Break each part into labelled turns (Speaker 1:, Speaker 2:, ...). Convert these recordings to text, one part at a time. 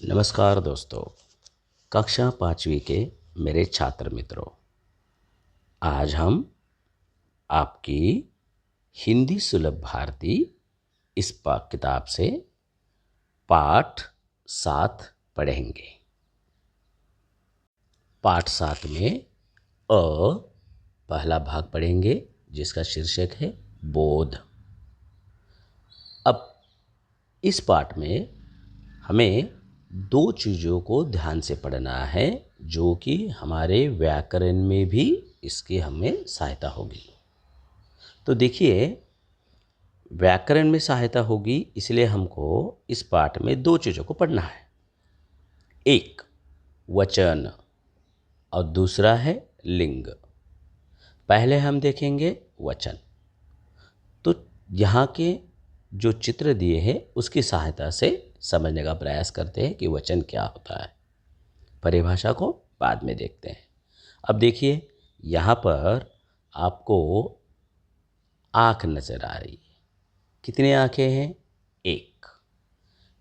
Speaker 1: नमस्कार दोस्तों। कक्षा 5वीं के मेरे छात्र मित्रों, आज हम आपकी हिंदी सुलभ भारती इस किताब से पाठ 7 पढ़ेंगे। पाठ 7 में पहला भाग पढ़ेंगे जिसका शीर्षक है बोध। अब इस पाठ में हमें दो चीज़ों को ध्यान से पढ़ना है जो कि हमारे व्याकरण में भी इसकी हमें सहायता होगी। तो देखिए, व्याकरण में सहायता होगी इसलिए हमको इस पाठ में दो चीज़ों को पढ़ना है। एक वचन और दूसरा है लिंग। पहले हम देखेंगे वचन। तो यहाँ के जो चित्र दिए हैं उसकी सहायता से समझने का प्रयास करते हैं कि वचन क्या होता है। परिभाषा को बाद में देखते हैं। अब देखिए, यहाँ पर आपको आँख नज़र आ रही है। कितनी आँखें हैं? एक।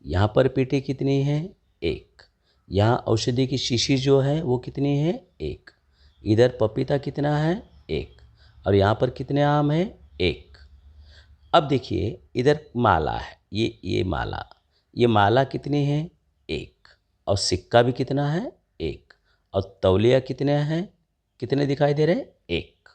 Speaker 1: यहाँ पर पेटी कितनी है? एक। यहाँ औषधि की शीशी जो है वो कितनी है? एक। इधर पपीता कितना है? एक। और यहाँ पर कितने आम हैं? एक। अब देखिए, इधर माला है, ये माला। ये माला कितनी है? एक। और सिक्का भी कितना है? एक। और तौलिया कितने हैं? कितने दिखाई दे रहे हैं? एक।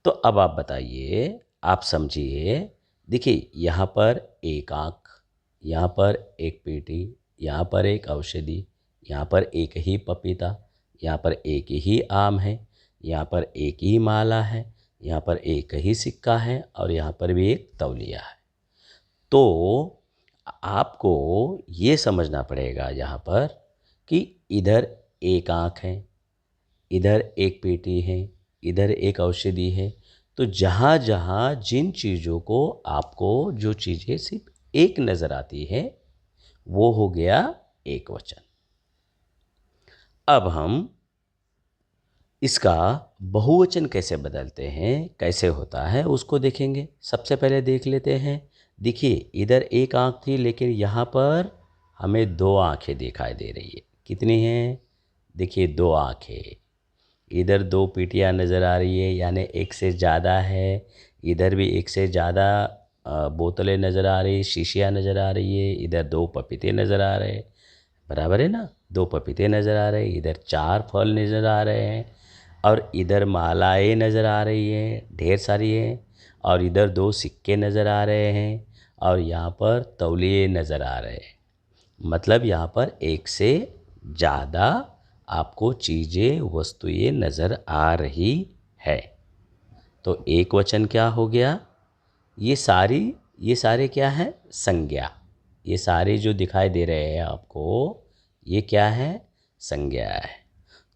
Speaker 1: तो अब आप बताइए, आप समझिए। देखिए, यहाँ पर एक आँख, यहाँ पर एक पेटी, यहाँ पर एक औषधि, यहाँ पर एक ही पपीता, यहाँ पर एक ही आम है, यहाँ पर एक ही माला है, यहाँ पर एक ही सिक्का है और यहाँ पर भी एक तौलिया है। तो आपको ये समझना पड़ेगा यहाँ पर कि इधर एक आँख है, इधर एक पेटी है, इधर एक औषधि है। तो जहाँ जहाँ जिन चीज़ों को आपको जो चीज़ें सिर्फ एक नज़र आती है वो हो गया एक वचन। अब हम इसका बहुवचन कैसे बदलते हैं, कैसे होता है उसको देखेंगे। सबसे पहले देख लेते हैं। देखिए, इधर एक आँख थी लेकिन यहाँ पर हमें दो आँखें दिखाई दे रही है। कितनी हैं? देखिए, दो आँखें। इधर दो पीटियाँ नज़र आ रही है, यानी एक से ज़्यादा है। इधर भी एक से ज़्यादा बोतलें नज़र आ रही, शीशियाँ नज़र आ रही है। इधर दो पपीते नज़र आ रहे हैं, बराबर है ना? दो पपीते नज़र आ रहे हैं, इधर चार फल नज़र आ रहे हैं और इधर मालाएँ नज़र आ रही हैं, ढेर सारी हैं। और इधर दो सिक्के नज़र आ रहे हैं और यहाँ पर तौलिए नज़र आ रहे हैं। मतलब यहाँ पर एक से ज़्यादा आपको चीज़ें, वस्तुएं नज़र आ रही है। तो एक वचन क्या हो गया? ये सारे क्या हैं? संज्ञा। ये सारे जो दिखाई दे रहे हैं आपको, ये क्या है? संज्ञा है।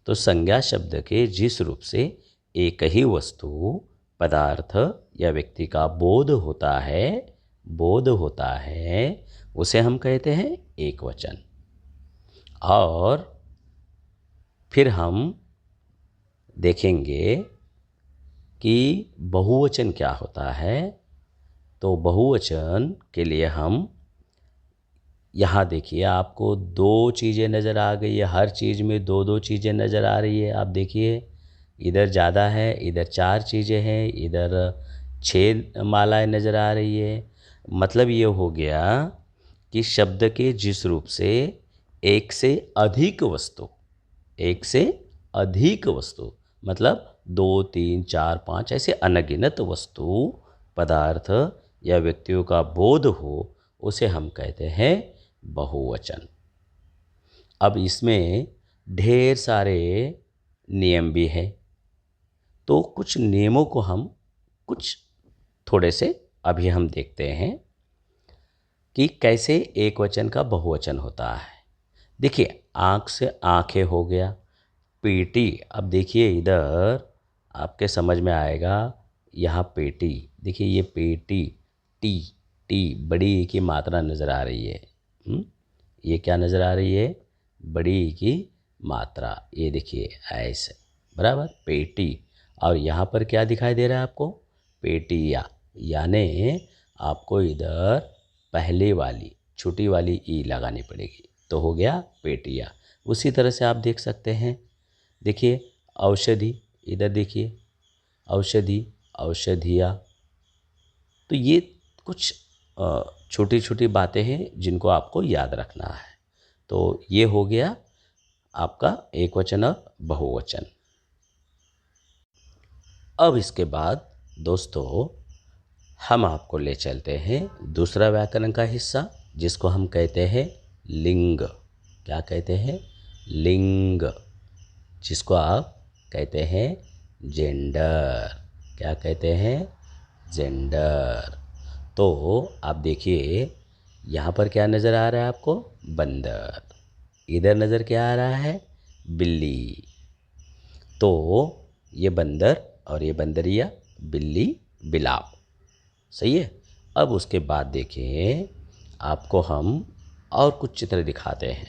Speaker 1: तो संज्ञा शब्द के जिस रूप से एक ही वस्तु, पदार्थ या व्यक्ति का बोध होता है, उसे हम कहते हैं एक वचन। और फिर हम देखेंगे कि बहुवचन क्या होता है। तो बहुवचन के लिए हम यहाँ देखिए, आपको दो चीज़ें नज़र आ गई है। हर चीज़ में दो दो चीज़ें नज़र आ रही है। आप देखिए, इधर ज़्यादा है, इधर चार चीज़ें हैं, इधर 6 मालाएं नज़र आ रही है। मतलब ये हो गया कि शब्द के जिस रूप से एक से अधिक वस्तु, एक से अधिक वस्तु मतलब 2, 3, 4, 5 ऐसे अनगिनत वस्तु, पदार्थ या व्यक्तियों का बोध हो, उसे हम कहते हैं बहुवचन। अब इसमें ढेर सारे नियम भी हैं। तो कुछ नियमों को हम कुछ थोड़े से अभी हम देखते हैं कि कैसे एक वचन का बहुवचन होता है। देखिए, आँख से आँखें हो गया। पेटी, अब देखिए इधर आपके समझ में आएगा। यहाँ पेटी, देखिए ये पेटी, टी, टी बड़ी ई की मात्रा नज़र आ रही है। ये क्या नज़र आ रही है? बड़ी ई की मात्रा। ये देखिए ऐसे, बराबर पेटी। और यहाँ पर क्या दिखाई दे रहा है आपको? पेटिया। यानी आपको इधर पहले वाली छोटी वाली ई लगानी पड़ेगी तो हो गया पेटिया। उसी तरह से आप देख सकते हैं, देखिए औषधि, इधर देखिए औषधि, औषधिया। तो ये कुछ छोटी छोटी बातें हैं जिनको आपको याद रखना है। तो ये हो गया आपका एक वचन और बहुवचन। अब इसके बाद दोस्तों हम आपको ले चलते हैं दूसरा व्याकरण का हिस्सा, जिसको हम कहते हैं लिंग। क्या कहते हैं? लिंग। जिसको आप कहते हैं जेंडर। क्या कहते हैं? जेंडर। तो आप देखिए यहाँ पर क्या नज़र आ रहा है आपको? बंदर। इधर नज़र क्या आ रहा है? बिल्ली। तो ये बंदर और ये बंदरिया, बिल्ली, बिलाव। सही है। अब उसके बाद देखिए आपको हम और कुछ चित्र दिखाते हैं।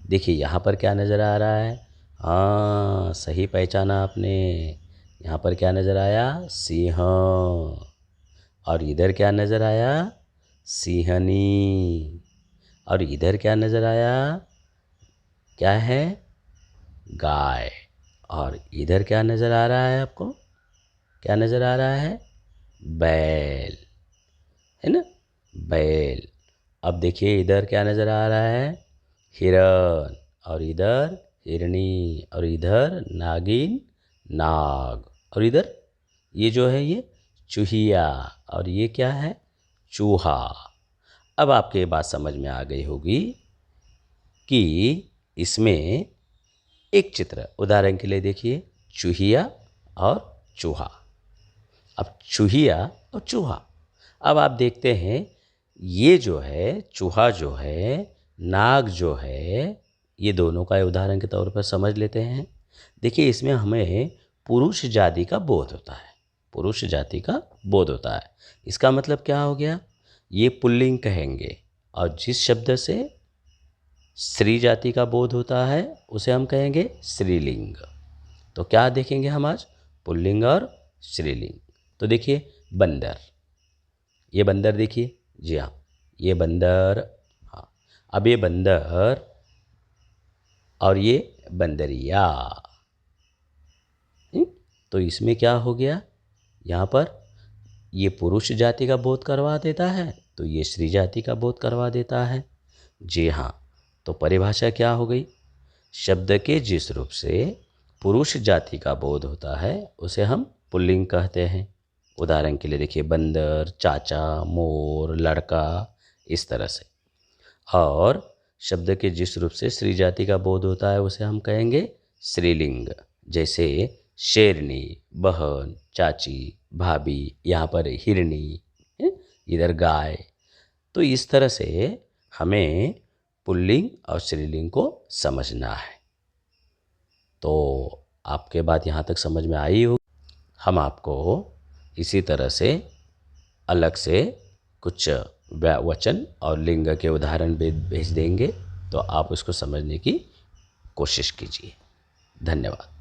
Speaker 1: देखिए यहाँ पर क्या नज़र आ रहा है? हाँ, सही पहचाना आपने। यहाँ पर क्या नज़र आया? सिंह। और इधर क्या नज़र आया? सिंहनी। और इधर क्या नज़र आया? क्या है? गाय। और इधर क्या नज़र आ रहा है आपको? क्या नज़र आ रहा है? बैल। है ना? बैल। अब देखिए इधर क्या नज़र आ रहा है? हिरन। और इधर हिरनी। और इधर नागिन, नाग। और इधर ये जो है ये चूहिया। और ये क्या है? चूहा। अब आपके ये बात समझ में आ गई होगी कि इसमें एक चित्र, उदाहरण के लिए देखिए चूहिया और चूहा। अब चूहिया और चूहा, अब आप देखते हैं ये जो है चूहा जो है, नाग जो है, ये दोनों का उदाहरण के तौर पर समझ लेते हैं। देखिए इसमें हमें पुरुष जाति का बोध होता है। पुरुष जाति का बोध होता है। इसका मतलब क्या हो गया? ये पुल्लिंग कहेंगे, और जिस शब्द से स्त्री जाति का बोध होता है उसे हम कहेंगे स्त्रीलिंग। तो क्या देखेंगे हम आज? पुल्लिंग और स्त्रीलिंग। तो देखिए बंदर, ये बंदर देखिए, जी हाँ ये बंदर। हाँ, अब ये बंदर और ये बंदरिया। तो इसमें क्या हो गया? यहाँ पर ये पुरुष जाति का बोध करवा देता है, तो ये स्त्री जाति का बोध करवा देता है। जी हाँ। तो परिभाषा क्या हो गई? शब्द के जिस रूप से पुरुष जाति का बोध होता है उसे हम पुल्लिंग कहते हैं। उदाहरण के लिए देखिए बंदर, चाचा, मोर, लड़का, इस तरह से। और शब्द के जिस रूप से स्त्री जाति का बोध होता है उसे हम कहेंगे स्त्रीलिंग। जैसे शेरनी, बहन, चाची, भाभी, यहाँ पर हिरनी, इधर गाय। तो इस तरह से हमें पुल्लिंग और स्त्रीलिंग को समझना है। तो आपके बात यहाँ तक समझ में आई हो। हम आपको इसी तरह से अलग से कुछ वचन और लिंग के उदाहरण भेज देंगे, तो आप उसको समझने की कोशिश कीजिए। धन्यवाद।